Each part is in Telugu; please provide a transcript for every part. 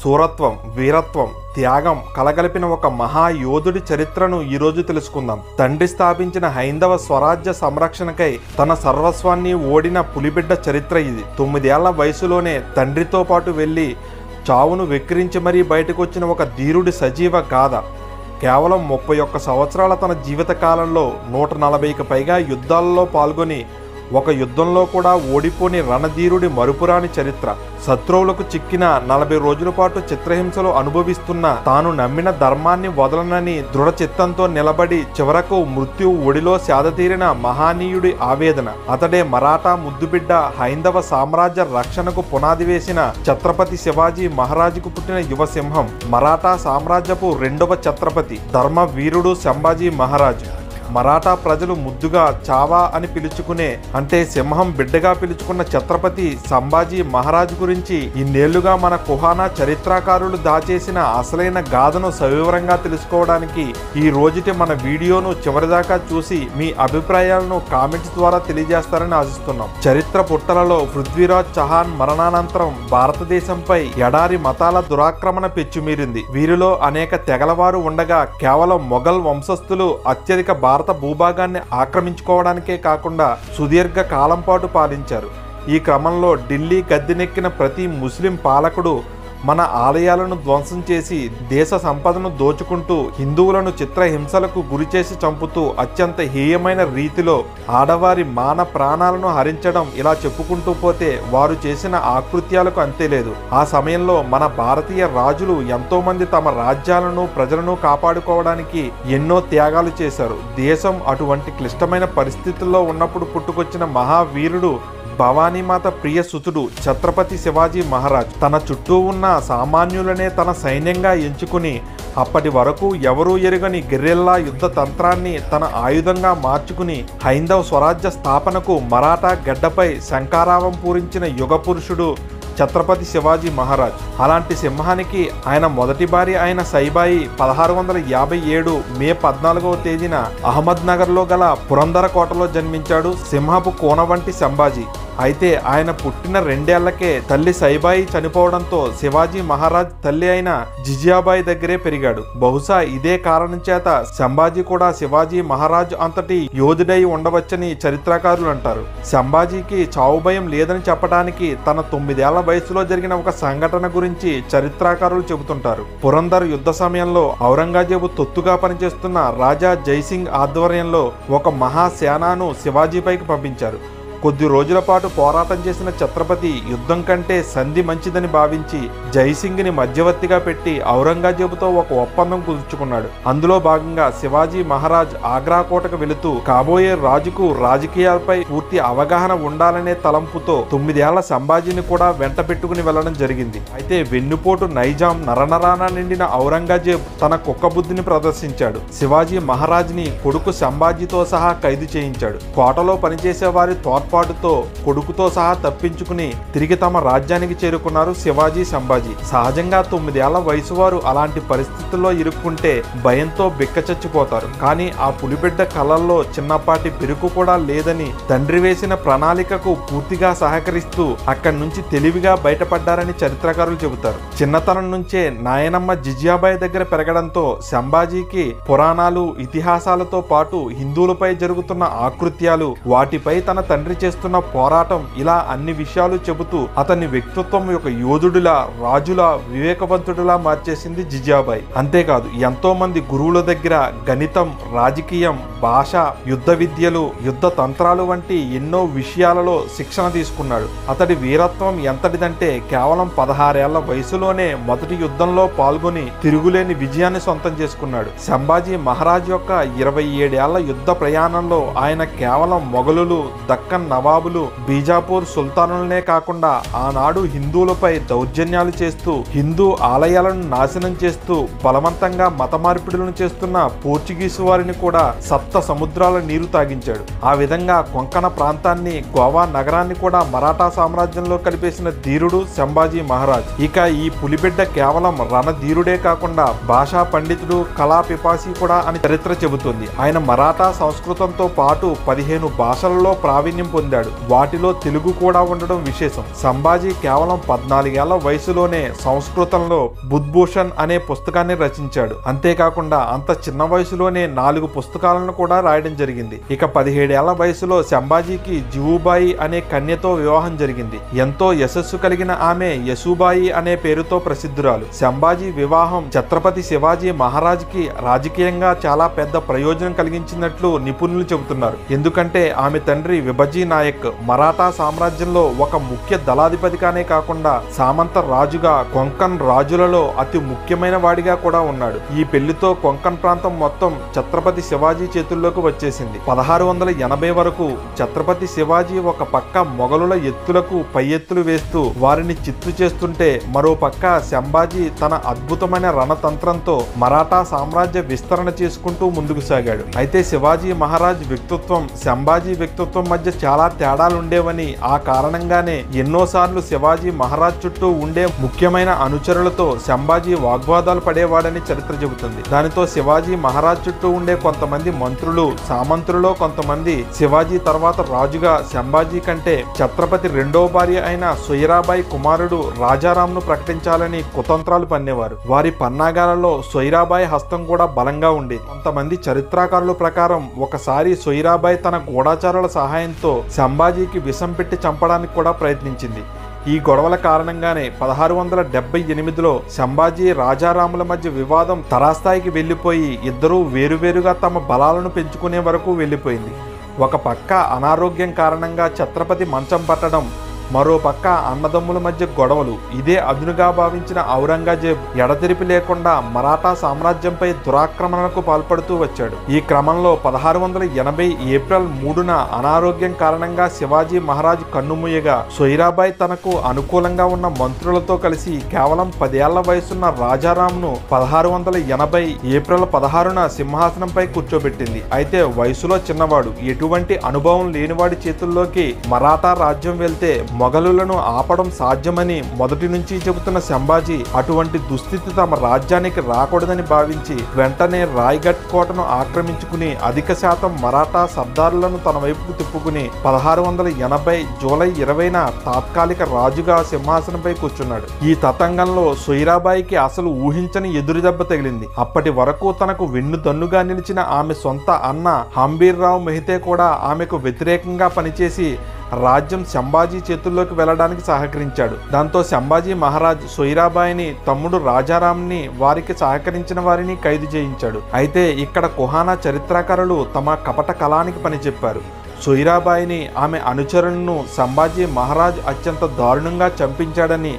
సూరత్వం, వీరత్వం, త్యాగం కలగలిపిన ఒక మహాయోధుడి చరిత్రను ఈరోజు తెలుసుకుందాం. తండ్రి స్థాపించిన హైందవ స్వరాజ్య సంరక్షణకై తన సర్వస్వాన్ని ఓడిన పులిబిడ్డ చరిత్ర ఇది. 9 ఏళ్ల వయసులోనే తండ్రితో పాటు వెళ్ళి చావును వెక్కిరించి మరీ బయటకు వచ్చిన ఒక ధీరుడి సజీవ గాథ. కేవలం 31 సంవత్సరాల తన జీవిత కాలంలో 140కి పైగా యుద్ధాలలో పాల్గొని ఒక యుద్ధంలో కూడా ఓడిపోని రణధీరుడి మరుపురాని చరిత్ర. శత్రువులకు చిక్కిన 40 రోజుల పాటు చిత్రహింసలు అనుభవిస్తున్న తాను నమ్మిన ధర్మాన్ని వదలనని దృఢ చిత్తంతో నిలబడి చివరకు మృత్యు ఒడిలో సేదతీరిన మహానీయుడి ఆవేదన. అతడే మరాఠా ముద్దుబిడ్డ, హైందవ సామ్రాజ్య రక్షణకు పునాది వేసిన ఛత్రపతి శివాజీ మహారాజుకు పుట్టిన యువసింహం, మరాఠా సామ్రాజ్యపు 2వ ఛత్రపతి, ధర్మ వీరుడు సంభాజీ మహారాజు. మరాఠా ప్రజలు ముద్దుగా చావా అని పిలుచుకునే, అంటే సింహం బిడ్డగా పిలుచుకున్న ఛత్రపతి సంభాజీ మహారాజు గురించి ఇన్నేళ్లుగా మన కుహానా చరిత్రకారులు దాచేసిన అసలైన గాథను సవివరంగా తెలుసుకోవడానికి ఈ రోజుటి మన వీడియోను చివరిదాకా చూసి మీ అభిప్రాయాలను కామెంట్స్ ద్వారా తెలియజేస్తారని ఆశిస్తున్నాం. చరిత్ర పుట్టలలో పృథ్వీరాజ్ చౌహాన్ మరణానంతరం భారతదేశంపై ఎడారి మతాల దురాక్రమణ పెచ్చుమీరింది. వీరిలో అనేక తెగలవారు ఉండగా కేవలం మొఘల్ వంశస్థులు అత్యధిక భారత భూభాగాన్ని ఆక్రమించుకోవడానికే కాకుండా సుదీర్ఘ కాలం పాటు పాలించారు. ఈ క్రమంలో ఢిల్లీ గద్దెనెక్కిన ప్రతి ముస్లిం పాలకుడు మన ఆలయాలను ధ్వంసం చేసి దేశ సంపదను దోచుకుంటూ హిందువులను చిత్రహింసలకు గురిచేసి చంపుతూ అత్యంత హేయమైన రీతిలో ఆడవారి మాన ప్రాణాలను హరించడం, ఇలా చెప్పుకుంటూ పోతే వారు చేసిన ఆకృత్యాలకు అంతేలేదు. ఆ సమయంలో మన భారతీయ రాజులు ఎంతో మంది తమ రాజ్యాలను ప్రజలను కాపాడుకోవడానికి ఎన్నో త్యాగాలు చేశారు. దేశం అటువంటి క్లిష్టమైన పరిస్థితుల్లో ఉన్నప్పుడు పుట్టుకొచ్చిన మహావీరుడు భవానీమాత ప్రియ సుతుడు ఛత్రపతి శివాజీ మహారాజ్. తన చుట్టూ ఉన్న సామాన్యులనే తన సైన్యంగా ఎంచుకుని అప్పటి వరకు ఎవరూ ఎరుగని గెర్రిల్లా యుద్ధ తంత్రాన్ని తన ఆయుధంగా మార్చుకుని హైందవ స్వరాజ్య స్థాపనకు మరాఠా గడ్డపై శంఖారావం పూరించిన యుగ పురుషుడు ఛత్రపతి శివాజీ మహారాజ్. అలాంటి సింహానికి ఆయన మొదటి భార్య అయిన సైబాయి 1657 మే 14వ తేదీన అహ్మద్నగర్లో గల పురందర కోటలో జన్మించాడు సింహపు కోన వంటి సంభాజీ. అయితే ఆయన పుట్టిన 2 ఏళ్లకే తల్లి సైబాయి చనిపోవడంతో శివాజీ మహారాజ్ తల్లి అయిన జిజియాబాయి దగ్గరే పెరిగాడు. బహుశా ఇదే కారణం చేత సంభాజీ కూడా శివాజీ మహారాజ్ అంతటి యోధుడై ఉండవచ్చని చరిత్రకారులు అంటారు. సంభాజీకి చావు భయం లేదని చెప్పడానికి తన 9 ఏళ్ల వయసులో జరిగిన ఒక సంఘటన గురించి చరిత్రకారులు చెబుతుంటారు. పురందర్ యుద్ధ సమయంలో ఔరంగజేబు తొత్తుగా పనిచేస్తున్న రాజా జైసింగ్ ఆధ్వర్యంలో ఒక మహాసేనాను శివాజీపైకి పంపించారు. కొద్ది రోజుల పాటు పోరాటం చేసిన ఛత్రపతి యుద్ధం కంటే సంధి మంచిదని భావించి జైసింగ్ని మధ్యవర్తిగా పెట్టి ఔరంగజేబుతో ఒక ఒప్పందం కుదుర్చుకున్నాడు. అందులో భాగంగా శివాజీ మహారాజ్ ఆగ్రా కోటకు వెళుతూ కాబోయే రాజుకు రాజకీయాలపై పూర్తి అవగాహన ఉండాలనే తలంపుతో 9 ఏళ్ల సంభాజీని కూడా వెంట పెట్టుకుని వెళ్లడం జరిగింది. అయితే వెన్నుపోటు నైజాం నరనరాన నిండిన ఔరంగజేబ్ తన కుక్కబుద్ధిని ప్రదర్శించాడు. శివాజీ మహారాజ్ని కొడుకు సంభాజీతో సహా ఖైదు చేయించాడు. కోటలో పనిచేసే వారి తోడ్పాటుతో కొడుకుతో సహా తప్పించుకుని తిరిగి తమ రాజ్యానికి చేరుకున్నారు శివాజీ సంభాజీ. సహజంగా 9 ఏళ్ల వయసు వారు అలాంటి పరిస్థితుల్లో ఇరుక్కుంటే భయంతో బిక్కచచ్చిపోతారు. కానీ ఆ పులిబిడ్డ కళ్ళల్లో చిన్నపాటి పెరుకు కూడా లేదని తండ్రి వేసిన ప్రణాళికకు పూర్తిగా సహకరిస్తూ అక్కడి నుంచి తెలివిగా బయటపడ్డారని చరిత్రకారులు చెబుతారు. చిన్నతనం నుంచే నాయనమ్మ జిజియాబాయి దగ్గర పెరగడంతో సంభాజీకి పురాణాలు, ఇతిహాసాలతో పాటు హిందువులపై జరుగుతున్న ఆకృత్యాలు, వాటిపై తన తండ్రి చేస్తున్న పోరాటం, ఇలా అన్ని విషయాలు చెబుతూ అతని వ్యక్తిత్వం ఒక యోధుడిలా, రాజులా, వివేకవంతుడిలా మార్చేసింది జిజియాబాయి. అంతేకాదు ఎంతో మంది గురువుల దగ్గర గణితం, రాజకీయం, భాష, యుద్ధ విద్యలు, యుద్ధ తంత్రాలు వంటి ఎన్నో విషయాలలో శిక్షణ తీసుకున్నాడు. అతడి వీరత్వం ఎంతటిదంటే కేవలం 16 ఏళ్ల వయసులోనే మొదటి యుద్ధంలో పాల్గొని తిరుగులేని విజయాన్ని సొంతం చేసుకున్నాడు. సంభాజీ మహారాజ్ యొక్క 27 ఏళ్ల యుద్ధ ప్రయాణంలో ఆయన కేవలం మొఘలులు, దక్కన్ నవాబులు, బీజాపూర్ సుల్తానులనే కాకుండా ఆనాడు హిందువులపై దౌర్జన్యాలు చేస్తూ, హిందూ ఆలయాలను నాశనం చేస్తూ, బలవంతంగా మత మార్పిడులను చేస్తున్న పోర్చుగీసు వారిని కూడా సప్త సముద్రాల నీరు తాగించాడు. ఆ విధంగా కొంకణ ప్రాంతాన్ని, గోవా నగరాన్ని కూడా మరాఠా సామ్రాజ్యంలో కలిపేసిన ధీరుడు సంభాజీ మహారాజ్. ఇక ఈ పులిబిడ్డ కేవలం రణధీరుడే కాకుండా భాషా పండితుడు, కళా పిపాసి కూడా అని చరిత్ర చెబుతుంది. ఆయన మరాఠా సంస్కృతంతో పాటు 15 భాషలలో ప్రావీణ్యం పొందాడు. వాటిలో తెలుగు కూడా ఉండడం విశేషం. సంభాజీ కేవలం 14 ఏళ్ల వయసులోనే సంస్కృతంలో బుద్భూషణ్ అనే పుస్తకాన్ని రచించాడు. అంతేకాకుండా అంత చిన్న వయసులోనే 4 పుస్తకాలను కూడా రాయడం జరిగింది. ఇక 17 ఏళ్ల వయసులో సంభాజీకి జివుబాయి అనే కన్యతో వివాహం జరిగింది. ఎంతో యశస్సు కలిగిన ఆమె యశుబాయి అనే పేరుతో ప్రసిద్ధురాలు. సంభాజీ వివాహం ఛత్రపతి శివాజీ మహారాజ్ కి రాజకీయంగా చాలా పెద్ద ప్రయోజనం కలిగించినట్లు నిపుణులు చెబుతున్నారు. ఎందుకంటే ఆమె తండ్రి విభజీ నాయక్ మరాఠా సామ్రాజ్యంలో ఒక ముఖ్య దళాధిపతిగానే కాకుండా సామంత రాజుగా కొంకన్ రాజులలో అతి ముఖ్యమైన వాడిగా కూడా ఉన్నాడు. ఈ పెళ్లితో కొంకన్ ప్రాంతం మొత్తం ఛత్రపతి శివాజీ చేతుల్లోకి వచ్చేసింది. 1680 వరకు ఛత్రపతి శివాజీ ఒక పక్క మొఘలుల ఎత్తులకు పై ఎత్తులు వేస్తూ వారిని చిత్తు చేస్తుంటే, మరో పక్క సంభాజీ తన అద్భుతమైన రణతంత్రంతో మరాఠా సామ్రాజ్య విస్తరణ చేసుకుంటూ ముందుకు సాగాడు. అయితే శివాజీ మహారాజ్ వ్యక్తిత్వం సంభాజీ వ్యక్తిత్వం మధ్య చాలా తేడాలుండేవని, ఆ కారణంగానే ఎన్నోసార్లు శివాజీ మహారాజ్ చుట్టూ ఉండే ముఖ్యమైన అనుచరులతో సంభాజీ వాగ్వాదాలు పడేవాడని చరిత్ర చెబుతుంది. దానితో శివాజీ మహారాజ్ చుట్టూ ఉండే కొంతమంది మంత్రులు, సామంతులలో కొంతమంది శివాజీ తర్వాత రాజుగా సంభాజీ కంటే ఛత్రపతి రెండో భార్య అయిన సొయిరాబాయి కుమారుడు రాజారాంను ప్రకటించాలని కుతంత్రాలు పన్నేవారు. వారి పన్నాగాలలో సొయిరాబాయి హస్తం కూడా బలంగా ఉండేది. కొంతమంది చరిత్రకారుల ప్రకారం ఒకసారి సొయిరాబాయి తన గూఢచారుల సహాయంతో సంభాజీకి విషం పెట్టి చంపడానికి కూడా ప్రయత్నించింది. ఈ గొడవల కారణంగానే 1678లో సంభాజీ రాజారాముల మధ్య వివాదం తరాస్థాయికి వెళ్లిపోయి ఇద్దరూ వేరువేరుగా తమ బలాలను పెంచుకునే వరకు వెళ్లిపోయింది. ఒక పక్క అనారోగ్యం కారణంగా ఛత్రపతి మంచం పట్టడం, మరో పక్క అన్నదమ్ముల మధ్య గొడవలు. ఇదే అదునుగా భావించిన ఔరంగజేబ్ ఎడతెరిపి లేకుండా మరాఠా సామ్రాజ్యంపై దురాక్రమణకు పాల్పడుతూ వచ్చాడు. ఈ క్రమంలో 1680 ఏప్రిల్ 3న అనారోగ్యం కారణంగా శివాజీ మహారాజ్ కన్నుమూయగా సొయిరాబాయి తనకు అనుకూలంగా ఉన్న మంత్రులతో కలిసి కేవలం 10 ఏళ్ల వయసున్న రాజారాంను 1680 ఏప్రిల్ 16న సింహాసనంపై కూర్చోబెట్టింది. అయితే వయసులో చిన్నవాడు, ఎటువంటి అనుభవం లేనివాడి చేతుల్లోకి మరాఠా రాజ్యం వెళ్తే మొఘలులను ఆపడం సాధ్యమని మొదటి నుంచి చెబుతున్న సంభాజీ అటువంటి దుస్థితి తమ రాజ్యానికి రాకూడదని భావించి వెంటనే రాయ్గఢ్ కోటను ఆక్రమించుకుని అధిక శాతం మరాఠా సర్దారులను తన వైపుకు తిప్పుకుని 1680 జూలై 20న తాత్కాలిక రాజుగా సింహాసనంపై కూర్చున్నాడు. ఈ తతంగంలో సొయిరాబాయికి అసలు ఊహించని ఎదురుదెబ్బ తగిలింది. అప్పటి వరకు తనకు వెన్నుదన్నుగా నిలిచిన ఆమె సొంత అన్న హంబీర్రావు మెహతే కూడా ఆమెకు వ్యతిరేకంగా పనిచేసి రాజ్యం సంభాజీ చేతుల్లోకి వెళ్లడానికి సహకరించాడు. దాంతో సంభాజీ మహారాజ్ సొయిరాబాయిని, తమ్ముడు రాజారాంని, వారికి సహకరించిన వారిని ఖైదు చేయించాడు. అయితే ఇక్కడ కుహానా చరిత్రకారులు తమ కపట కళానికి పనిచెప్పారు. సొయిరాబాయిని, ఆమె అనుచరులను సంభాజీ మహారాజ్ అత్యంత దారుణంగా చంపించాడని,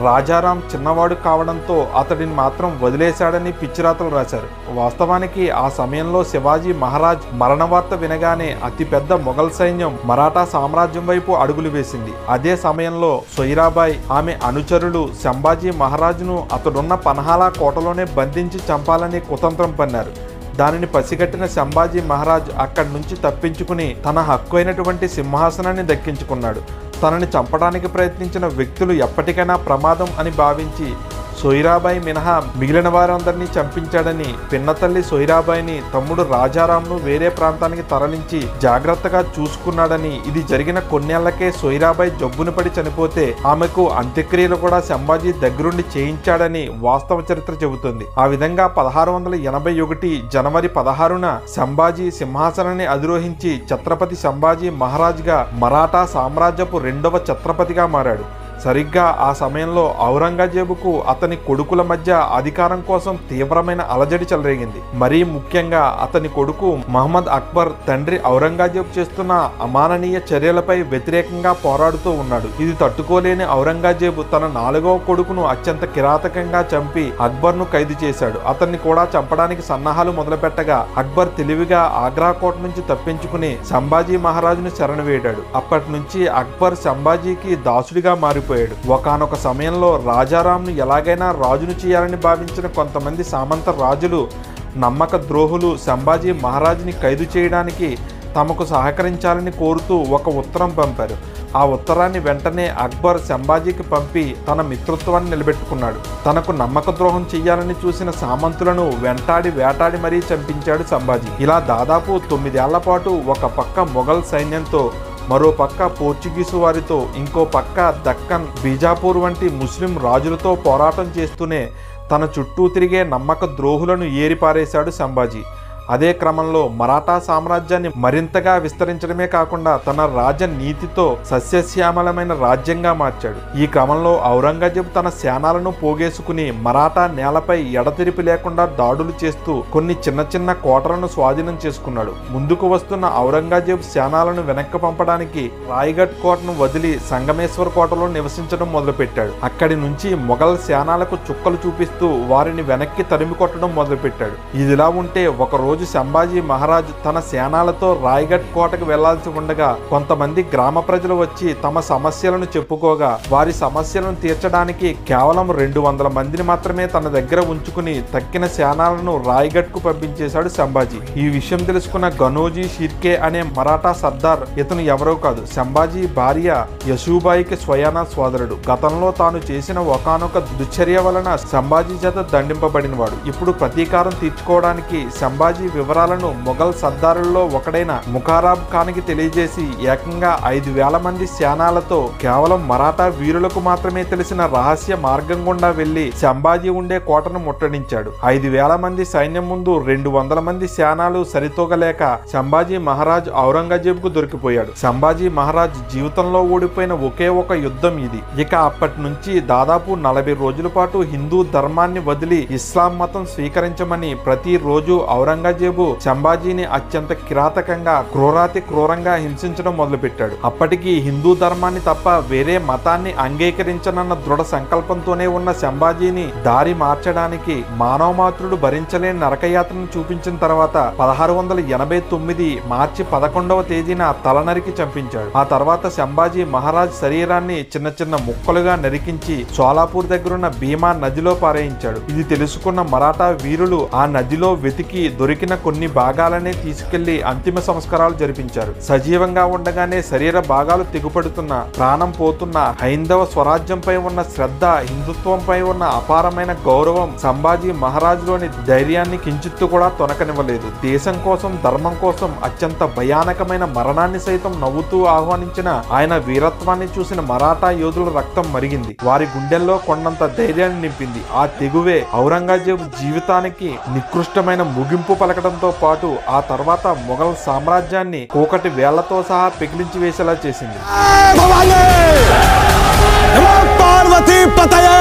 రాజారాం చిన్నవాడు కావడంతో అతడిని మాత్రం వదిలేశాడని పిచ్చిరాతలు రాశారు. వాస్తవానికి ఆ సమయంలో శివాజీ మహారాజ్ మరణ వార్త వినగానే అతిపెద్ద మొఘల్ సైన్యం మరాఠా సామ్రాజ్యం వైపు అడుగులు వేసింది. అదే సమయంలో సొయిరాబాయి, ఆమె అనుచరులు సంభాజీ మహారాజును అతడున్న పన్హాలా కోటలోనే బంధించి చంపాలని కుతంత్రం పన్నారు. దానిని పసిగట్టిన సంభాజీ మహారాజ్ అక్కడి నుంచి తప్పించుకుని తన హక్కు అయినటువంటి సింహాసనాన్ని దక్కించుకున్నాడు. తనని చంపడానికి ప్రయత్నించిన వ్యక్తులు ఎప్పటికైనా ప్రమాదం అని భావించి సొయిరాబాయి మినహా మిగిలిన వారందరినీ చంపించాడని, పిన్నతల్లి సొయిరాబాయిని, తమ్ముడు రాజారాంను వేరే ప్రాంతానికి తరలించి జాగ్రత్తగా చూసుకున్నాడని, ఇది జరిగిన కొన్నేళ్లకే సొయిరాబాయి జబ్బును పడి చనిపోతే ఆమెకు అంత్యక్రియలు కూడా సంభాజీ దగ్గరుండి చేయించాడని వాస్తవ చరిత్ర చెబుతుంది. ఆ విధంగా 1681 జనవరి 16న సంభాజీ సింహాసనాన్ని అధిరోహించి ఛత్రపతి సంభాజీ మహారాజ్గా మరాఠా సామ్రాజ్యపు రెండవ ఛత్రపతిగా మారాడు. సరిగ్గా ఆ సమయంలో ఔరంగజేబుకు అతని కొడుకుల మధ్య అధికారం కోసం తీవ్రమైన అలజడి చెలరేగింది. మరీ ముఖ్యంగా అతని కొడుకు మహమ్మద్ అక్బర్ తండ్రి ఔరంగజేబు చేస్తున్న అమాననీయ చర్యలపై వ్యతిరేకంగా పోరాడుతూ ఉన్నాడు. ఇది తట్టుకోలేని ఔరంగజేబు తన 4వ కొడుకును అత్యంత కిరాతకంగా చంపి అక్బర్ను ఖైదు చేశాడు. అతన్ని కూడా చంపడానికి సన్నాహాలు మొదలుపెట్టగా అక్బర్ తెలివిగా ఆగ్రా కోట నుంచి తప్పించుకుని సంభాజీ మహారాజును శరణు వేడాడు. అప్పటి నుంచి అక్బర్ సంభాజీకి దాసుడిగా మారిపోయాడు. ఒకానొక సమయంలో రాజారాంను ఎలాగైనా రాజును చేయాలని భావించిన కొంతమంది సామంత రాజులు, నమ్మక ద్రోహులు సంభాజీ మహారాజుని ఖైదు చేయడానికి తమకు సహకరించాలని కోరుతూ ఒక ఉత్తరం పంపారు. ఆ ఉత్తరాన్ని వెంటనే అక్బర్ సంభాజీకి పంపి తన మిత్రత్వాన్ని నిలబెట్టుకున్నాడు. తనకు నమ్మక ద్రోహం చెయ్యాలని చూసిన సామంతులను వెంటాడి వేటాడి మరీ చంపించాడు సంభాజీ. ఇలా దాదాపు 9 ఏళ్ల పాటు ఒక పక్క మొఘల్ సైన్యంతో, మరో పక్క పోర్చుగీసు వారితో, ఇంకో పక్క దక్కన్, బీజాపూర్ వంటి ముస్లిం రాజులతో పోరాటం చేస్తూనే తన చుట్టూ తిరిగే నమ్మక ద్రోహులను ఏరిపారేశాడు సంభాజీ. అదే క్రమంలో మరాఠా సామ్రాజ్యాన్ని మరింతగా విస్తరించడమే కాకుండా తన రాజనీతితో సస్యశ్యామలమైన రాజ్యంగా మార్చాడు. ఈ క్రమంలో ఔరంగజేబు తన సేనాలను పోగేసుకుని మరాఠా నేలపై ఎడతెరిపి లేకుండా దాడులు చేస్తూ కొన్ని చిన్న చిన్న కోటలను స్వాధీనం చేసుకున్నాడు. ముందుకు వస్తున్న ఔరంగజేబు సేనాలను వెనక్కి పంపడానికి రాయ్గఢ్ కోటను వదిలి సంగమేశ్వర్ కోటలో నివసించడం మొదలుపెట్టాడు. అక్కడి నుంచి మొఘల్ సేనాలకు చుక్కలు చూపిస్తూ వారిని వెనక్కి తరిమి కొట్టడం మొదలుపెట్టాడు. ఇదిలా ఉంటే ఒకరోజు సంభాజీ మహారాజ్ తన సేనాలతో రాయ్గఢ్ కోటకు వెళ్లాల్సి ఉండగా కొంతమంది గ్రామ ప్రజలు వచ్చి తమ సమస్యలను చెప్పుకోగా వారి సమస్యలను తీర్చడానికి కేవలం 200 మందిని మాత్రమే తన దగ్గర ఉంచుకుని తక్కిన సేనాలను రాయ్గఢ్ కు పంపించేశాడు సంభాజీ. ఈ విషయం తెలుసుకున్న గనోజీ షిర్కే అనే మరాఠా సర్దార్ ఇతను ఎవరో కాదు, సంభాజీ భార్య యశూబాయికి స్వయానా సోదరుడు. గతంలో తాను చేసిన ఒకానొక దుశ్చర్య వలన సంభాజీ చేత దండింపబడినవాడు. ఇప్పుడు ప్రతీకారం తీర్చుకోవడానికి సంభాజీ వివరాలను మొఘల్ సర్దారుల్లో ఒకడైన ముఖారాబ్ ఖాన్కి తెలియజేసి ఏకంగా 5000 మంది సేనాలతో కేవలం మరాఠా వీరులకు మాత్రమే తెలిసిన రహస్య మార్గం గుండా వెళ్లి సంభాజీ ఉండే కోటను ముట్టడించాడు. 5000 మంది సైన్యం ముందు 200 మంది సేనాలు సరితూగలేక సంభాజీ మహారాజ్ ఔరంగజేబుకు దొరికిపోయాడు. సంభాజీ మహారాజ్ జీవితంలో ఓడిపోయిన ఒకే ఒక యుద్ధం ఇది. ఇక అప్పటి నుంచి దాదాపు 40 రోజుల పాటు హిందూ ధర్మాన్ని వదిలి ఇస్లాం మతం స్వీకరించమని ప్రతిరోజు ఔరంగజేబు సంభాజీని అత్యంత కిరాతకంగా క్రూరాతి క్రూరంగా హింసించడం మొదలుపెట్టాడు. అప్పటికి హిందూ ధర్మాన్ని తప్ప వేరే మతాన్ని అంగీకరించనన్న దృఢ సంకల్పంతోనే ఉన్న సంభాజీని దారి మార్చడానికి మానవ మాతృడు భరించలేని నరకయాత్రను చూపించిన తర్వాత 1689 మార్చి 11వ తేదీన తలనరికి చంపించాడు. ఆ తర్వాత సంభాజీ మహారాజ్ శరీరాన్ని చిన్న చిన్న ముక్కలుగా నరికించి సోలాపూర్ దగ్గరున్న భీమా నదిలో పారేయించాడు. ఇది తెలుసుకున్న మరాఠా వీరులు ఆ నదిలో వెతికి దొరికిన కొన్ని భాగాలనే తీసుకెళ్లి అంతిమ సంస్కారాలు జరిపించారు. సజీవంగా ఉండగానే శరీర భాగాలు తెగుపడుతున్న, ప్రాణం పోతున్న హైందవ స్వరాజ్యంపై ఉన్న శ్రద్ధ, హిందుత్వంపై ఉన్న అపారమైన గౌరవం సంభాజీ మహారాజులోని ధైర్యాన్ని కించిత్తు కూడా తొనకనివ్వలేదు. దేశం కోసం, ధర్మం కోసం అత్యంత భయానకమైన మరణాన్ని సైతం నవ్వుతూ ఆహ్వానించిన ఆయన వీరత్వాన్ని చూసిన మరాఠా యోధుల రక్తం మరిగింది. వారి గుండెల్లో కొండంత ధైర్యాన్ని నింపింది. ఆ తెగువే ఔరంగజేబు జీవితానికి నికృష్టమైన ముగింపు పలకడంతో పాటు ఆ తర్వాత మొఘల్ సామ్రాజ్యాన్ని కోకటి వేళ్లతో సహా పెకిలించి వేసేలా చేసింది. పార్వతీ పతయే